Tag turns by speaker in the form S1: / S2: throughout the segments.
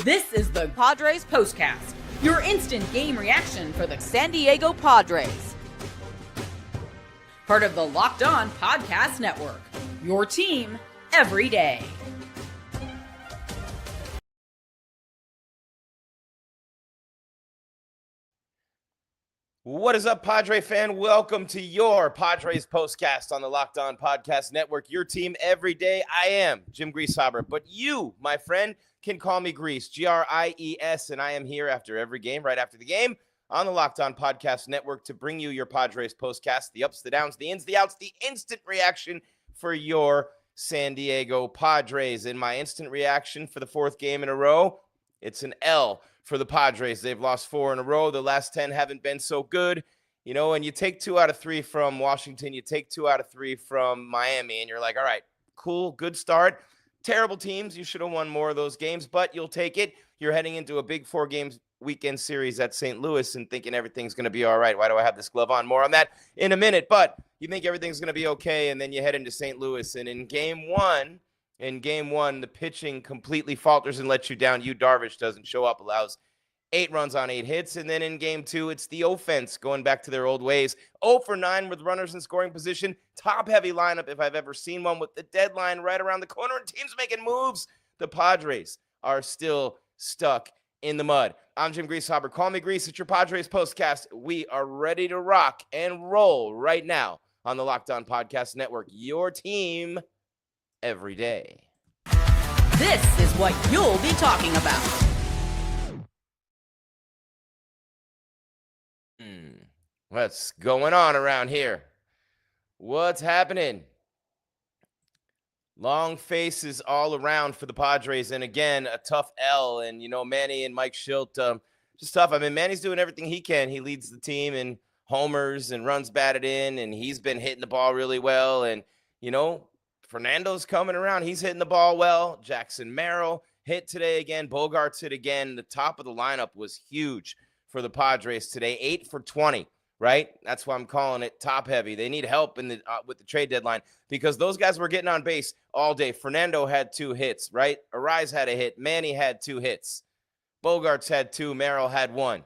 S1: This is the Padres POSTCAST, your instant game reaction for the San Diego Padres. Part of the Locked On Podcast Network, your team every day.
S2: What is up, Padre fan? Welcome to your Padres POSTCAST on the Locked On Podcast Network, your team every day. I am Jim Greasehaber, but you, my friend, can call me Grease, G-R-I-E-S, and I am here after every game, right after the game, on the Locked On Podcast Network to bring you your Padres POSTCAST, the ups, the downs, the ins, the outs, the instant reaction for your San Diego Padres. In my instant reaction for the fourth game in a row, it's an L for the Padres. They've lost 4 in a row. The last 10 haven't been so good. You know, and you take 2 out of 3 from Washington, you take 2 out of 3 from Miami, and you're like, all right, cool, good start. Terrible teams. You should have won more of those games, but you'll take it. You're heading into a big 4-game weekend series at St. Louis and thinking everything's going to be all right. Why do I have this glove on? More on that in a minute, but you think everything's going to be okay, and then you head into St. Louis, and in game one, the pitching completely falters and lets you down. Yu Darvish doesn't show up, allows 8 runs on 8 hits. And then in game 2, it's the offense going back to their old ways. 0 for 9 with runners in scoring position. Top-heavy lineup if I've ever seen one, with the deadline right around the corner and teams making moves. The Padres are still stuck in the mud. I'm Jim Greasehaber. Call me Grease. It's your Padres POSTCAST. We are ready to rock and roll right now on the Locked On Podcast Network. Your team every day.
S1: This is what you'll be talking about.
S2: What's going on around here? What's happening? Long faces all around for the Padres, and again, a tough L. And, you know, Manny and Mike Schilt, just tough. I mean, Manny's doing everything he can. He leads the team in homers and runs batted in, and he's been hitting the ball really well. And, you know, Fernando's coming around. He's hitting the ball well. Jackson Merrill hit today again. Bogaerts hit again. The top of the lineup was huge for the Padres today. 8 for 20, right? That's why I'm calling it top heavy. They need help in the with the trade deadline because those guys were getting on base all day. Fernando had 2 hits, right? Arraez had a hit. Manny had 2 hits. Bogaerts had 2. Merrill had 1.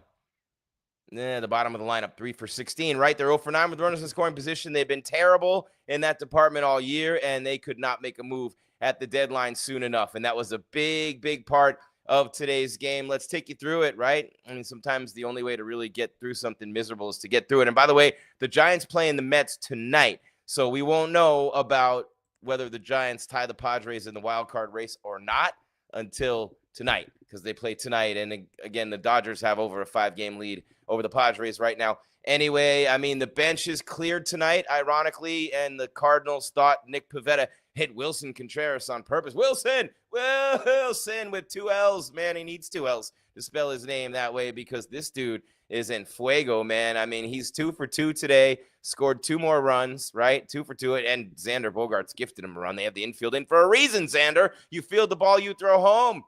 S2: The bottom of the lineup, 3 for 16, right? They're 0 for 9 with runners in scoring position. They've been terrible in that department all year, and they could not make a move at the deadline soon enough. And that was a big, big part of today's game. Let's take you through it, right? I mean, sometimes the only way to really get through something miserable is to get through it. And by the way, the Giants playing the Mets tonight, so we won't know about whether the Giants tie the Padres in the wild card race or not until tonight, because they play tonight. And again, the Dodgers have over a 5-game lead over the Padres right now. Anyway, I mean, the bench is cleared tonight, ironically, and the Cardinals thought Nick Pivetta hit Willson Contreras on purpose. Wilson with 2 L's. Man, he needs 2 L's to spell his name that way because this dude is in fuego, man. I mean, he's 2 for 2 today, scored 2 more runs, right? 2 for 2, and Xander Bogaerts gifted him a run. They have the infield in for a reason, Xander. You field the ball, you throw home.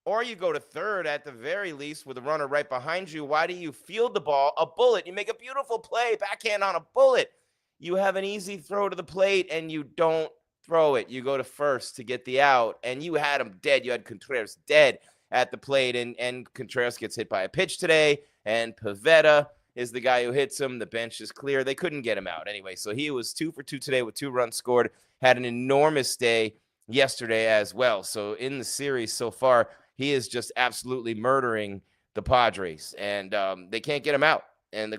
S2: Or you go to third at the very least with a runner right behind you. Why do you field the ball? A bullet. You make a beautiful play, backhand on a bullet. You have an easy throw to the plate, and you don't throw it. You go to first to get the out, and you had him dead. You had Contreras dead at the plate, and Contreras gets hit by a pitch today, and Pivetta is the guy who hits him. The bench is clear. They couldn't get him out anyway, so he was 2 for 2 today with 2 runs scored. Had an enormous day yesterday as well. So in the series so far, he is just absolutely murdering the Padres, and they can't get him out. And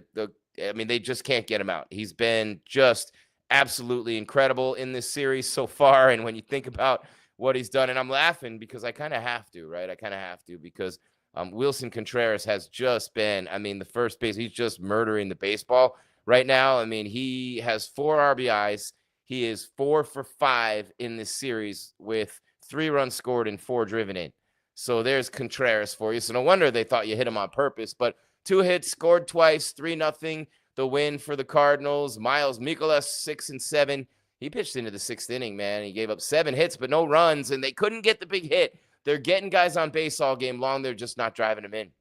S2: they just can't get him out. He's been just absolutely incredible in this series so far. And when you think about what he's done, and I'm laughing because I kind of have to, right? I kind of have to because Willson Contreras has just been, I mean, the first base, he's just murdering the baseball right now. I mean, he has 4 RBIs. He is 4 for 5 in this series with 3 runs scored and 4 driven in. So there's Contreras for you. So no wonder they thought you hit him on purpose. But 2 hits, scored twice, 3-0. The win for the Cardinals. Miles Mikolas, 6 and 7. He pitched into the 6th inning, man. He gave up 7 hits, but no runs, and they couldn't get the big hit. They're getting guys on base all game long. They're just not driving them in.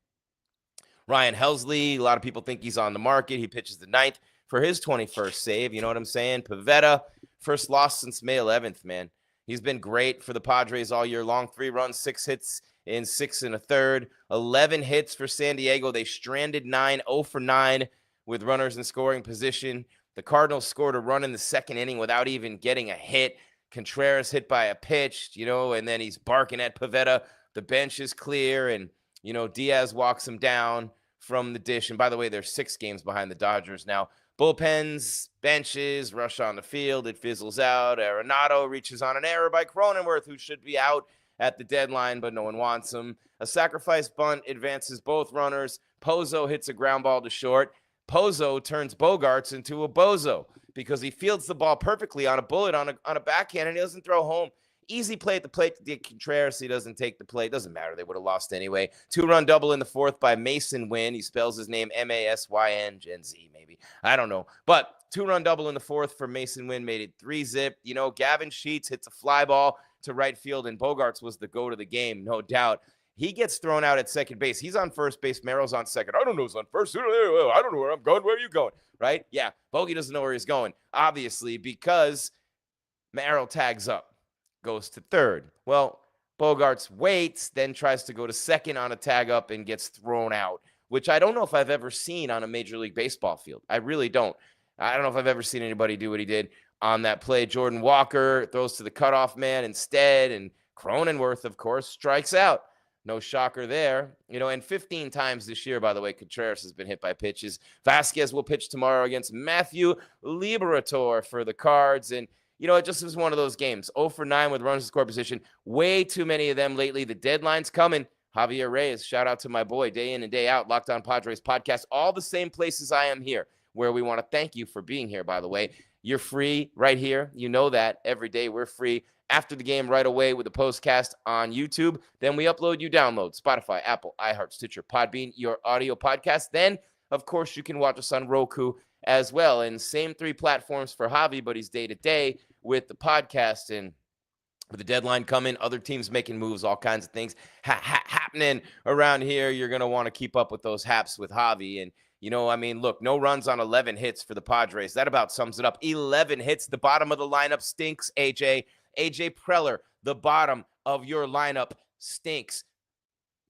S2: Ryan Helsley, a lot of people think he's on the market. He pitches the 9th for his 21st save. You know what I'm saying? Pivetta, first loss since May 11th, man. He's been great for the Padres all year long. 3 runs, 6 hits in 6 1/3, 11 hits for San Diego. They stranded 9, 0 for 9 with runners in scoring position. The Cardinals scored a run in the second inning without even getting a hit. Contreras hit by a pitch, and then he's barking at Pivetta. The bench is clear, and, Diaz walks him down from the dish. And by the way, they're 6 games behind the Dodgers now. Bullpens, benches, rush on the field. It fizzles out. Arenado reaches on an error by Cronenworth, who should be out at the deadline, but no one wants him. A sacrifice bunt advances both runners. Pozo hits a ground ball to short. Pozo turns Bogaerts into a bozo because he fields the ball perfectly on a bullet on a backhand, and he doesn't throw home. Easy play at the plate to get Contreras. He doesn't take the play. Doesn't matter. They would have lost anyway. 2-run double in the 4th by Mason Winn. He spells his name Masyn, Gen Z maybe. I don't know. But 2-run double in the 4th for Mason Winn made it 3-zip. Gavin Sheets hits a fly ball to right field, and Bogaerts was the go to the game, no doubt. He gets thrown out at second base. He's on first base. Merrill's on second. I don't know who's on first. I don't know where I'm going. Where are you going? Right? Yeah. Bogey doesn't know where he's going, obviously, because Merrill tags up. Goes to third. Well, Bogaerts waits, then tries to go to second on a tag up and gets thrown out, which I don't know if I've ever seen on a Major League Baseball field. I really don't. I don't know if I've ever seen anybody do what he did on that play. Jordan Walker throws to the cutoff man instead, and Cronenworth, of course, strikes out. No shocker there. And 15 times this year, by the way, Contreras has been hit by pitches. Vasquez will pitch tomorrow against Matthew Liberatore for the Cards, and it just was one of those games. 0 for 9 with runners in score position. Way too many of them lately. The deadline's coming. Javier Arraez, shout out to my boy, day in and day out, Locked On Padres podcast. All the same places I am here, where we want to thank you for being here, by the way. You're free right here. You know that every day we're free. After the game right away with the postcast on YouTube. Then we upload, you download Spotify, Apple, iHeart, Stitcher, Podbean, your audio podcast. Then, of course, you can watch us on Roku as well. And same 3 platforms for Javi, but he's day to day with the podcast. And with the deadline coming, other teams making moves, all kinds of things happening around here. You're going to want to keep up with those haps with Javi. And, look, no runs on 11 hits for the Padres. That about sums it up. 11 hits. The bottom of the lineup stinks, AJ. AJ Preller, the bottom of your lineup stinks.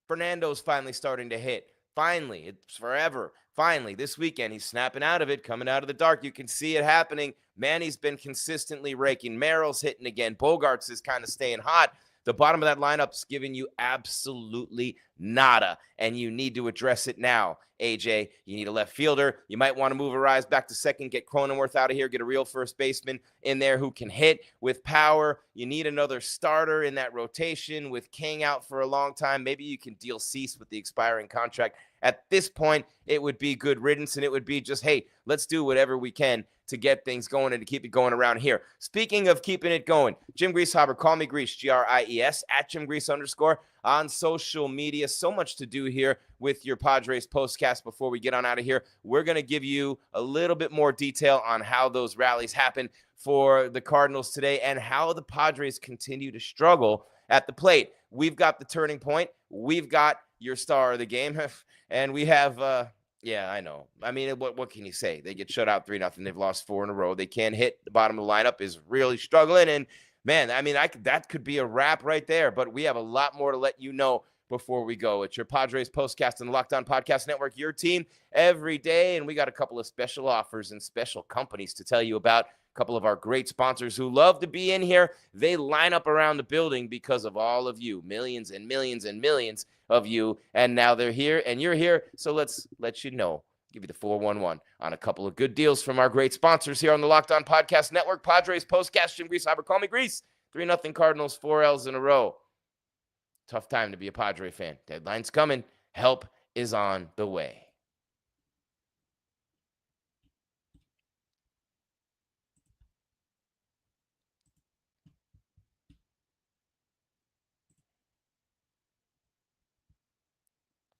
S2: Fernando's finally starting to hit. Finally, it's forever. Finally, this weekend, he's snapping out of it, coming out of the dark. You can see it happening. Manny's been consistently raking. Merrill's hitting again. Bogaerts is kind of staying hot. The bottom of that lineup's giving you absolutely nada, and you need to address it now, AJ. You need a left fielder. You might want to move Arraez back to second, get Cronenworth out of here, get a real first baseman in there who can hit with power. You need another starter in that rotation with King out for a long time. Maybe you can deal Cease with the expiring contract. At this point, it would be good riddance, and it would be just, hey, let's do whatever we can to get things going and to keep it going around here. Speaking of keeping it going, Jim Grieshaber, call me Grease, Gries, at Jim Grease _ on social media. So much to do here with your Padres postcast. Before we get on out of here, we're going to give you a little bit more detail on how those rallies happen for the Cardinals today and how the Padres continue to struggle at the plate. We've got the turning point. We've got your star of the game. And we have, yeah, I know. I mean, what can you say? They get shut out 3-0. They've lost 4 in a row. They can't hit. The bottom of the lineup is really struggling. And, man, I mean, that could be a wrap right there. But we have a lot more to let you know before we go. It's your Padres postcast on the Locked On Podcast Network, your team every day. And we got a couple of special offers and special companies to tell you about. A couple of our great sponsors who love to be in here. They line up around the building because of all of you, millions and millions and millions of you. And now they're here and you're here. So let's let you know, give you the 411 on a couple of good deals from our great sponsors here on the Locked On Podcast Network. Padres postcast, Jim Grieshaber, call me Grease. 3-0 Cardinals, 4 L's in a row. Tough time to be a Padre fan. Deadline's coming. Help is on the way.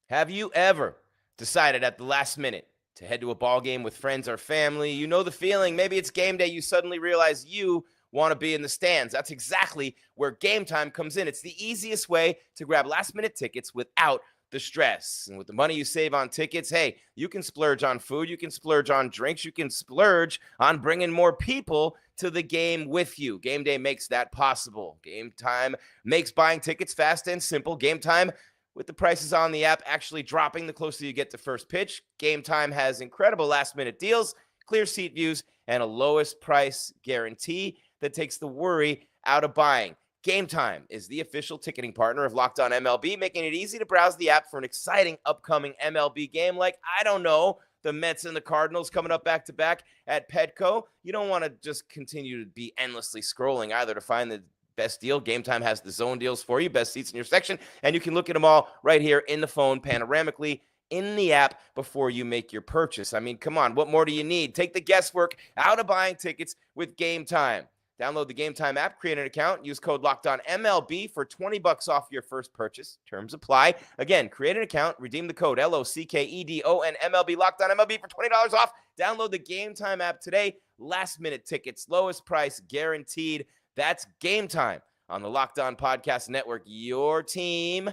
S2: Have you ever decided at the last minute to head to a ball game with friends or family? You know the feeling. Maybe it's game day. You suddenly realize you want to be in the stands. That's exactly where Game Time comes in. It's the easiest way to grab last-minute tickets without the stress. And with the money you save on tickets, hey, you can splurge on food, you can splurge on drinks, you can splurge on bringing more people to the game with you. Game Day makes that possible. Game Time makes buying tickets fast and simple. Game Time, with the prices on the app actually dropping the closer you get to first pitch. Game Time has incredible last-minute deals, clear seat views, and a lowest price guarantee that takes the worry out of buying. Game Time is the official ticketing partner of Locked On MLB, making it easy to browse the app for an exciting upcoming MLB game like, I don't know, the Mets and the Cardinals coming up back-to-back at Petco. You don't want to just continue to be endlessly scrolling either to find the best deal. Game Time has the zone deals for you, best seats in your section, and you can look at them all right here in the phone panoramically in the app before you make your purchase. I mean, come on, what more do you need? Take the guesswork out of buying tickets with Game Time. Download the Game Time app, create an account, use code LOCKEDONMLB for $20 off your first purchase. Terms apply. Again, create an account, redeem the code LOCKEDONMLB, LOCKEDONMLB for $20 off. Download the Game Time app today. Last minute tickets, lowest price guaranteed. That's Game Time on the Locked On Podcast Network. Your team,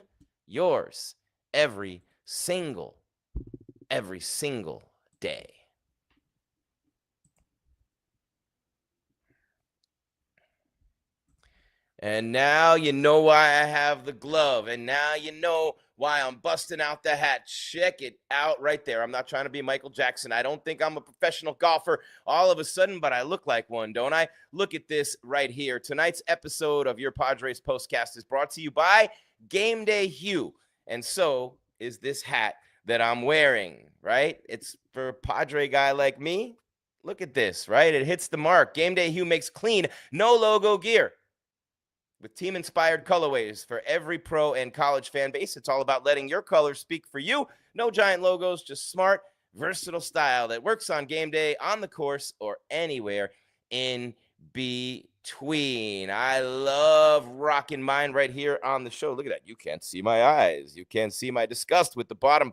S2: yours, every single day. And now you know why I have the glove. And now you know why I'm busting out the hat. Check it out right there. I'm not trying to be Michael Jackson. I don't think I'm a professional golfer all of a sudden, but I look like one, don't I? Look at this right here. Tonight's episode of your Padres Postcast is brought to you by Game Day Hue. And so is this hat that I'm wearing, right? It's for a Padre guy like me. Look at this, right? It hits the mark. Game Day Hue makes clean, no logo gear with team-inspired colorways for every pro and college fan base. It's all about letting your colors speak for you. No giant logos, just smart, versatile style that works on game day, on the course, or anywhere in between. I love rocking mine right here on the show. Look at that. You can't see my eyes. You can't see my disgust with the bottom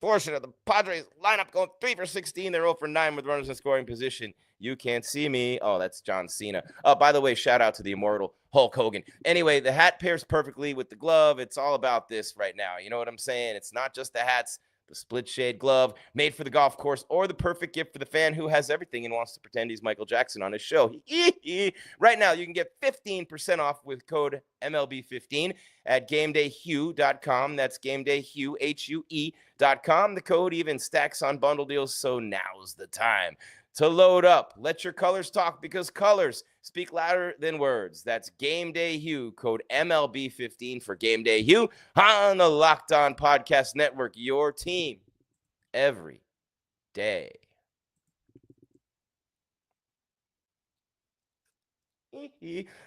S2: portion of the Padres lineup going 3 for 16. They're 0 for 9 with runners in scoring position. You can't see me. Oh, that's John Cena. By the way, shout out to the immortal Hulk Hogan. Anyway, the hat pairs perfectly with the glove. It's all about this right now. You know what I'm saying? It's not just the hats, the split shade glove made for the golf course, or the perfect gift for the fan who has everything and wants to pretend he's Michael Jackson on his show. Right now, you can get 15% off with code MLB15 at GameDayHue.com. That's GameDayHue, HUE.com. The code even stacks on bundle deals, so now's the time to load up. Let your colors talk, because colors speak louder than words. That's Game Day Hue, code MLB15 for Game Day Hue on the Locked On Podcast Network. Your team every day.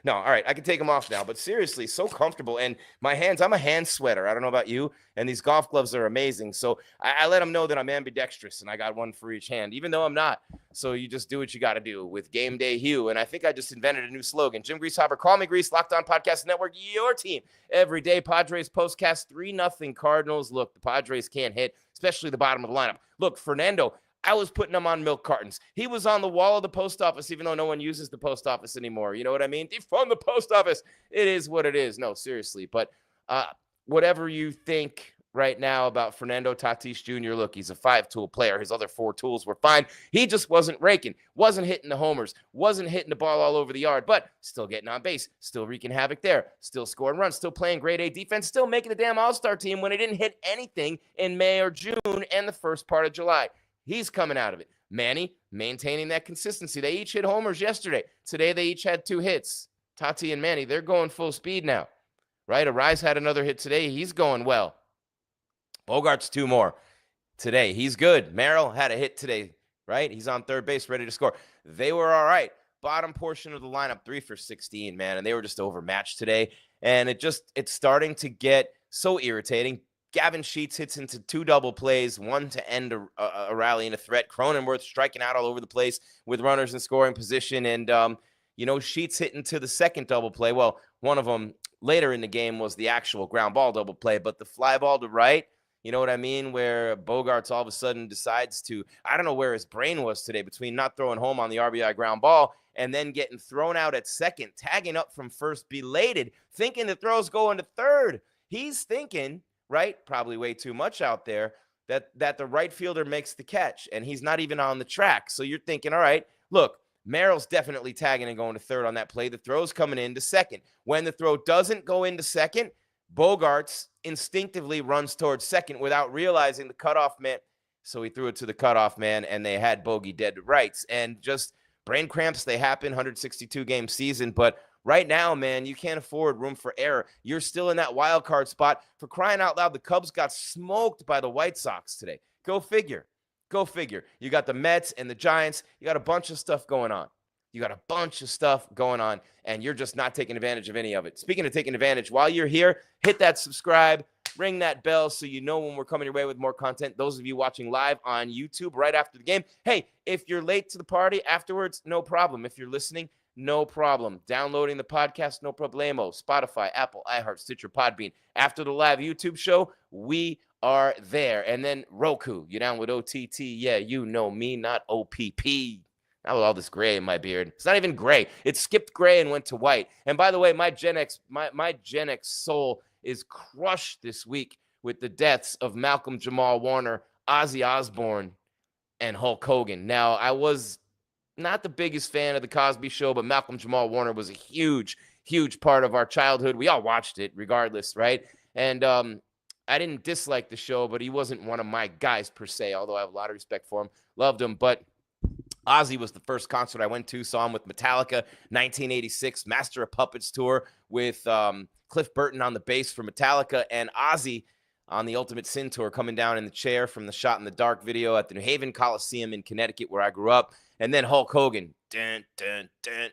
S2: No, all right, I can take them off now, but seriously, so comfortable. And my hands, I'm a hand sweater. I don't know about you, and these golf gloves are amazing. So I let them know that I'm ambidextrous, and I got one for each hand, even though I'm not. So you just do what you got to do with Game Day Hue. And I think I just invented a new slogan. Jim Greasehopper, call me Grease, Locked On Podcast Network, your team every day. Padres Postcast 3-0 Cardinals. Look, the Padres can't hit, especially the bottom of the lineup. Look, Fernando, I was putting him on milk cartons. He was on the wall of the post office, even though no one uses the post office anymore. You know what I mean? Defund the post office. It is what it is. No, seriously. But whatever you think right now about Fernando Tatis Jr., look, he's a 5-tool player. His other 4 tools were fine. He just wasn't raking, wasn't hitting the homers, wasn't hitting the ball all over the yard, but still getting on base, still wreaking havoc there, still scoring runs, still playing grade A defense, still making the damn all-star team when he didn't hit anything in May or June and the first part of July. He's coming out of it. Manny maintaining that consistency. They each hit homers yesterday. Today they each had 2 hits. Tati and Manny, they're going full speed now, right? Arraez had another hit today. He's going well. Bogaerts 2 more today. He's good. Merrill had a hit today, right? He's on third base, ready to score. They were all right. Bottom portion of the lineup, 3 for 16, man, and they were just overmatched today. And it's starting to get so irritating. Gavin Sheets hits into 2 double plays, 1 to end a rally and a threat. Cronenworth striking out all over the place with runners in scoring position. And, Sheets hit into the second double play. Well, one of them later in the game was the actual ground ball double play, but the fly ball to right, you know what I mean, where Bogaerts all of a sudden decides to, I don't know where his brain was today between not throwing home on the RBI ground ball and then getting thrown out at second, tagging up from first, belated, thinking the throw's going to third. He's thinking, right? Probably way too much out there, that the right fielder makes the catch, and he's not even on the track. So you're thinking, all right, look, Merrill's definitely tagging and going to third on that play. The throw's coming into second. When the throw doesn't go into second, Bogaerts instinctively runs towards second without realizing the cutoff man. So he threw it to the cutoff man, and they had Bogey dead to rights. And just brain cramps, they happen, 162-game season. But right now, man, you can't afford room for error. You're still in that wild card spot. For crying out loud, the Cubs got smoked by the White Sox today. Go figure. Go figure. You got the Mets and the Giants. You got a bunch of stuff going on. And you're just not taking advantage of any of it. Speaking of taking advantage, while you're here, hit that subscribe, ring that bell so you know when we're coming your way with more content. Those of you watching live on YouTube right after the game, hey, if you're late to the party afterwards, no problem. If you're listening, no problem. Downloading the podcast, no problemo. Spotify, Apple, iHeart, Stitcher, Podbean. After the live YouTube show, we are there. And then Roku, you down with OTT? Yeah, you know me, not OPP. Not with all this gray in my beard. It's not even gray. It skipped gray and went to white. And by the way, my Gen X soul is crushed this week with the deaths of Malcolm Jamal Warner, Ozzy Osbourne, and Hulk Hogan. Now, I was not the biggest fan of the Cosby Show, but Malcolm Jamal Warner was a huge, huge part of our childhood. We all watched it regardless, right? And I didn't dislike the show, but he wasn't one of my guys per se, although I have a lot of respect for him. Loved him, but Ozzy was the first concert I went to, saw him with Metallica, 1986, Master of Puppets tour with Cliff Burton on the bass for Metallica, and Ozzy on the Ultimate Sin tour, coming down in the chair from the Shot in the Dark video at the New Haven Coliseum in Connecticut, where I grew up. And then Hulk Hogan, dun, dun, dun,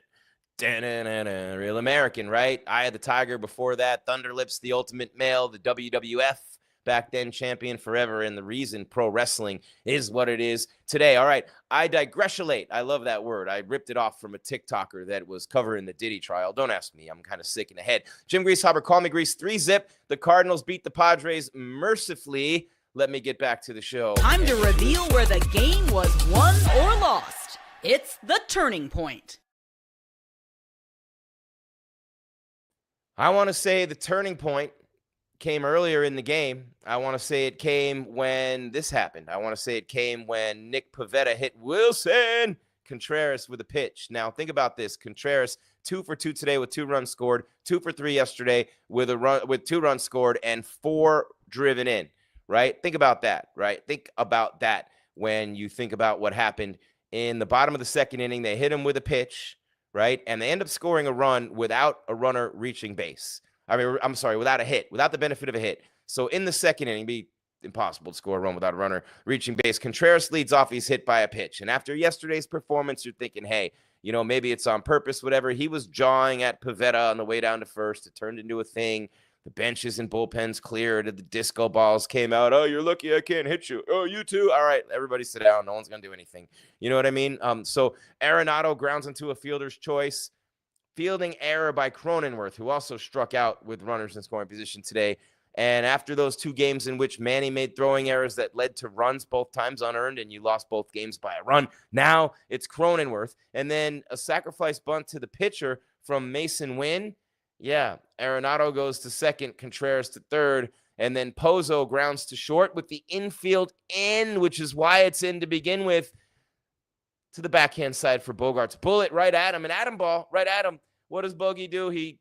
S2: dun, dun, dun, dun, Real American, right? Eye of the Tiger before that, Thunder Lips, the Ultimate Male, the WWF, back then champion forever, and the reason pro wrestling is what it is today. All right, I digressulate. I love that word. I ripped it off from a TikToker that was covering the Diddy trial. Don't ask me. I'm kind of sick in the head. Jim Greasehaber, call me Grease, 3-zip. The Cardinals beat the Padres mercifully. Let me get back to the show.
S1: Time to reveal where the game was won or lost. It's the turning point.
S2: I want to say the turning point came earlier in the game. I want to say it came when this happened. I want to say it came when Nick Pivetta hit Willson Contreras with a pitch. Now, think about this. Contreras, 2 for 2 today with 2 runs scored, 2 for 3 yesterday with 2 runs scored and 4 driven in, right? Think about that, right? Think about that when you think about what happened in the bottom of the second inning. They hit him with a pitch, right? And they end up scoring a run without a runner reaching base. Without a hit, without the benefit of a hit. So in the second inning, it'd be impossible to score a run without a runner reaching base. Contreras leads off. He's hit by a pitch. And after yesterday's performance, you're thinking, hey, maybe it's on purpose, whatever. He was jawing at Pivetta on the way down to first. It turned into a thing. The benches and bullpens cleared. The disco balls came out. Oh, you're lucky I can't hit you. Oh, you too. All right, everybody sit down. No one's going to do anything. You know what I mean? So Arenado grounds into a fielder's choice. Fielding error by Cronenworth, who also struck out with runners in scoring position today. And after those 2 games in which Manny made throwing errors that led to runs, both times unearned, and you lost both games by a run, now it's Cronenworth. And then a sacrifice bunt to the pitcher from Mason Winn. Yeah, Arenado goes to second, Contreras to third, and then Pozo grounds to short with the infield in, which is why it's in to begin with, to the backhand side for Bogaerts. Bullet right at him, an Adam ball right at him. What does Bogey do? He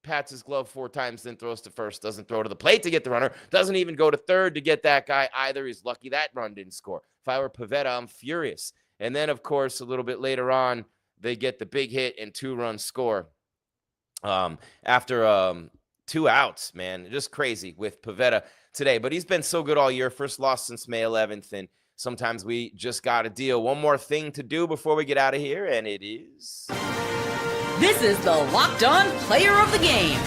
S2: pats his glove 4 times, then throws to first. Doesn't throw to the plate to get the runner. Doesn't even go to third to get that guy either. He's lucky that run didn't score. If I were Pivetta, I'm furious. And then, of course, a little bit later on, they get the big hit and 2-run score. After 2 outs, man. Just crazy with Pivetta today. But he's been so good all year. First loss since May 11th, and sometimes we just got to deal. One more thing to do before we get out of here, and it is...
S1: This is the Locked On Player of the Game.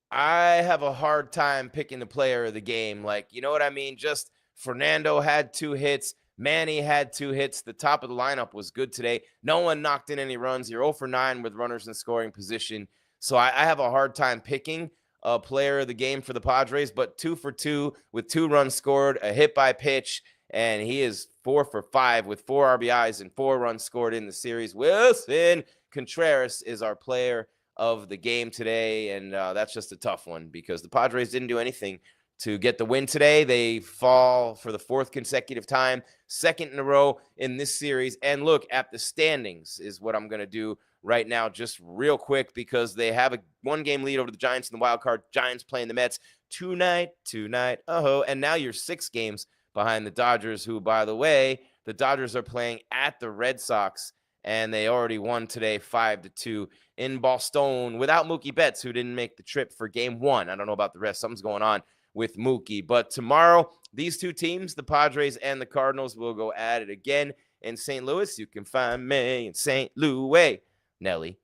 S2: I have a hard time picking the player of the game. Like, you know what I mean? Just Fernando had 2 hits. Manny had 2 hits. The top of the lineup was good today. No one knocked in any runs. You're 0 for 9 with runners in scoring position. So I have a hard time picking a player of the game for the Padres, but 2 for 2 with 2 runs scored, a hit by pitch, and he is 4 for 5 with 4 RBIs and 4 runs scored in the series. Willson Contreras is our player of the game today, and that's just a tough one because the Padres didn't do anything to get the win today. They fall for the 4th consecutive time, 2nd in a row in this series. And look at the standings is what I'm going to do right now, just real quick, because they have a 1-game lead over the Giants in the wild card. Giants playing the Mets tonight. And now you're 6 games behind the Dodgers, who, by the way, the Dodgers are playing at the Red Sox, and they already won today 5-2 in Boston without Mookie Betts, who didn't make the trip for game 1. I don't know about the rest. Something's going on with Mookie. But tomorrow, these 2 teams, the Padres and the Cardinals, will go at it again in St. Louis. You can find me in St. Louis. Nelly.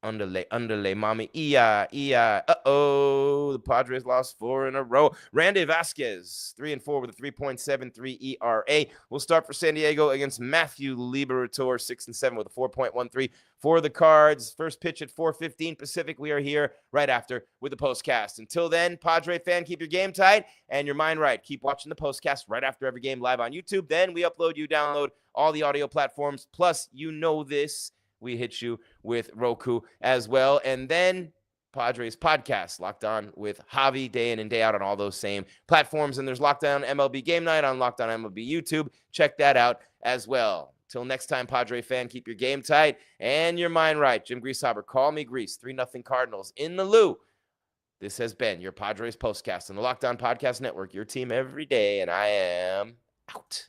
S2: Underlay, mommy, the Padres lost 4 in a row. Randy Vasquez, 3-4 with a 3.73 ERA. We'll start for San Diego against Matthew Liberatore, 6-7 with a 4.13 for the Cards. First pitch at 4:15 Pacific. We are here right after with the postcast. Until then, Padre fan, keep your game tight and your mind right. Keep watching the postcast right after every game live on YouTube. Then we upload, you download all the audio platforms. Plus, you know this. We hit you with Roku as well. And then Padres podcast, Locked On with Javi, day in and day out on all those same platforms. And there's Locked On MLB Game Night on Locked On MLB YouTube. Check that out as well. Till next time, Padre fan, keep your game tight and your mind right. Jim Greasehaber, call me Grease, 3-0 Cardinals in the Lou. This has been your Padres postcast on the Locked On Podcast Network, your team every day, and I am out.